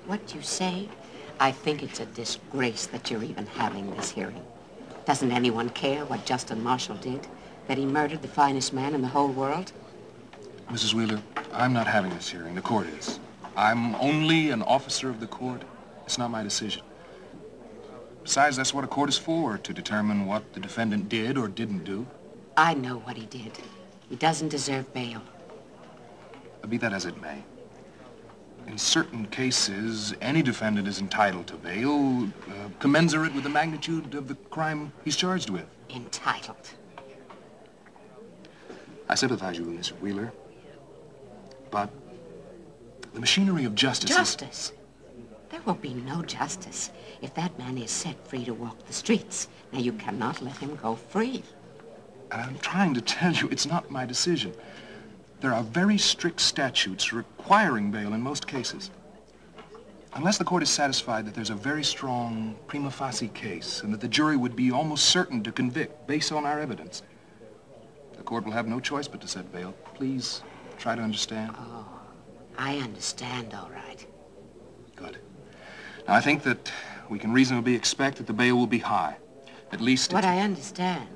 what you say, I think it's a disgrace that you're even having this hearing. Doesn't anyone care what Justin Marshall did? That he murdered the finest man in the whole world? Mrs. Wheeler, I'm not having this hearing. The court is. I'm only an officer of the court. It's not my decision. Besides, that's what a court is for, to determine what the defendant did or didn't do. I know what he did. He doesn't deserve bail. Be that as it may. In certain cases, any defendant is entitled to bail, commensurate with the magnitude of the crime he's charged with. Entitled? I sympathize with you, Miss Wheeler. But the machinery of justice Justice? There will be no justice if that man is set free to walk the streets. Now, you cannot let him go free. And I'm trying to tell you, it's not my decision. There are very strict statutes requiring bail in most cases. Unless the court is satisfied that there's a very strong prima facie case and that the jury would be almost certain to convict based on our evidence, the court will have no choice but to set bail. Please try to understand. Oh, I understand, all right. Good. Now, I think that we can reasonably expect that the bail will be high. At least... What I understand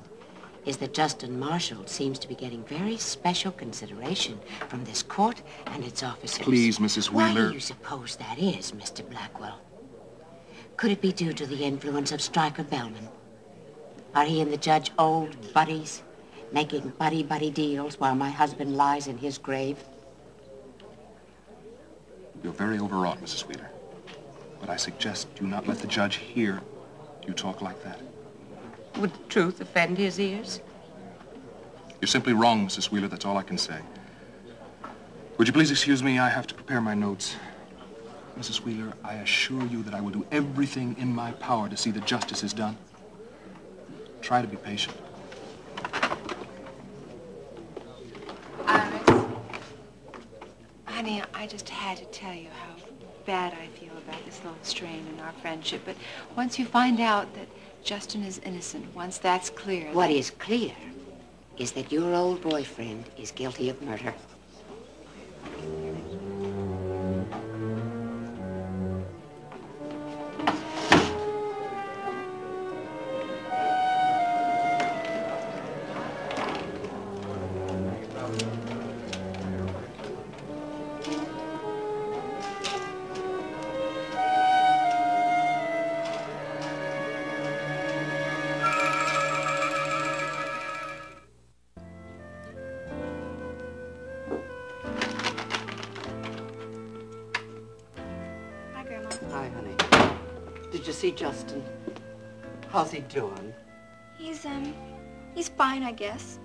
is that Justin Marshall seems to be getting very special consideration from this court and its officers. Please, Mrs. Wheeler. Why do you suppose that is, Mr. Blackwell? Could it be due to the influence of Stryker Bellman? Are he and the judge old buddies, making buddy-buddy deals while my husband lies in his grave? You're very overwrought, Mrs. Wheeler. But I suggest you not let the judge hear you talk like that. Would the truth offend his ears? You're simply wrong, Mrs. Wheeler. That's all I can say. Would you please excuse me? I have to prepare my notes. Mrs. Wheeler, I assure you that I will do everything in my power to see that justice is done. Try to be patient. Iris. Honey, I just had to tell you how bad I feel about this little strain in our friendship. But once you find out that Justin is innocent, once that's clear... What is clear is that your old boyfriend is guilty of murder. Hi, honey. Did you see Justin? How's he doing? He's fine, I guess.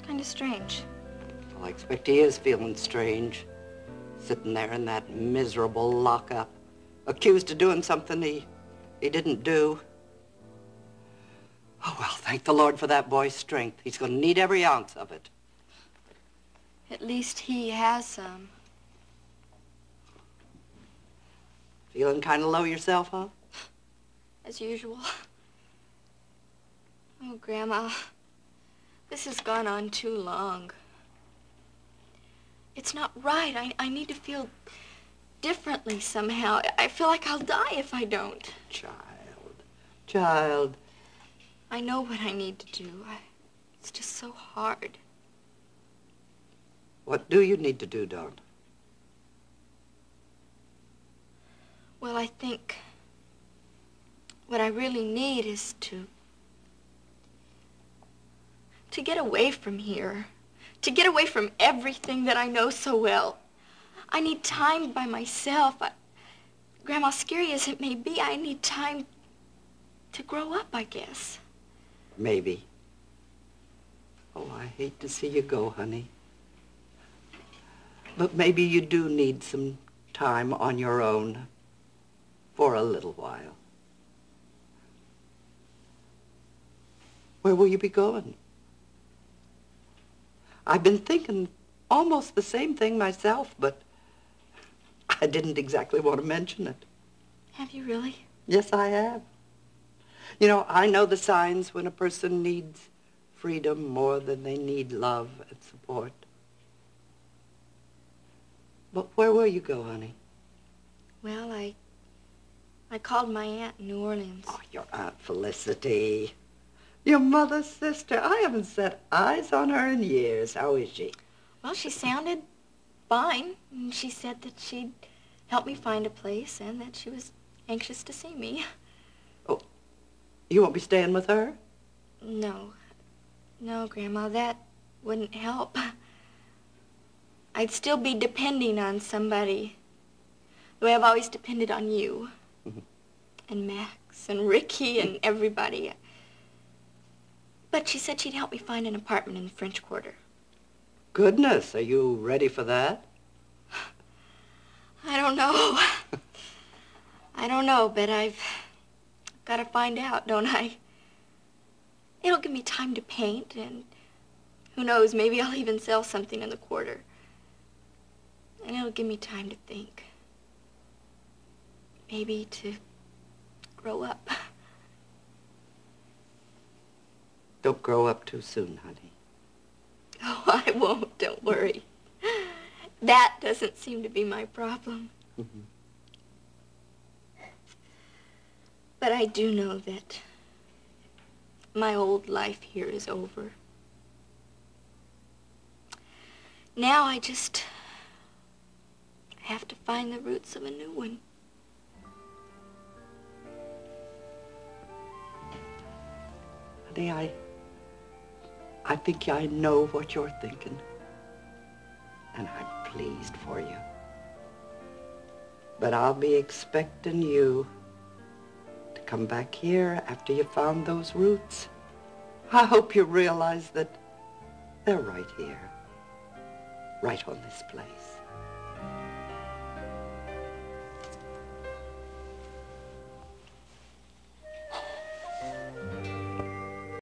Kind of strange. Well, I expect he is feeling strange. Sitting there in that miserable lockup, accused of doing something he didn't do. Oh, well, thank the Lord for that boy's strength. He's going to need every ounce of it. At least he has some. Feeling kind of low yourself, huh? As usual. Oh, Grandma, this has gone on too long. It's not right. I need to feel differently somehow. I feel like I'll die if I don't. Child. I know what I need to do. It's just so hard. What do you need to do, Dawn? Well, I think what I really need is to get away from here. To get away from everything that I know so well. I need time by myself. Grandma, scary as it may be, I need time to grow up, I guess. Maybe. Oh, I hate to see you go, honey. But maybe you do need some time on your own for a little while. Where will you be going? I've been thinking almost the same thing myself, but I didn't exactly want to mention it. Have you really? Yes, I have. You know, I know the signs when a person needs freedom more than they need love and support. But where will you go, honey? Well, I called my aunt in New Orleans. Oh, your Aunt Felicity. Your mother's sister. I haven't set eyes on her in years. How is she? Well, she sounded fine. And she said that she'd help me find a place and that she was anxious to see me. Oh, you won't be staying with her? No. No, Grandma, that wouldn't help. I'd still be depending on somebody the way I've always depended on you. And Max and Ricky and everybody. But she said she'd help me find an apartment in the French Quarter. Goodness, are you ready for that? I don't know. I don't know, but I've got to find out, don't I? It'll give me time to paint, and who knows, maybe I'll even sell something in the Quarter. And it'll give me time to think. Maybe to grow up. Don't grow up too soon, honey. Oh, I won't, don't worry. That doesn't seem to be my problem. But I do know that my old life here is over. Now I just have to find the roots of a new one. Honey, I think I know what you're thinking. And I'm pleased for you. But I'll be expecting you to come back here after you found those roots. I hope you realize that they're right here. Right on this place.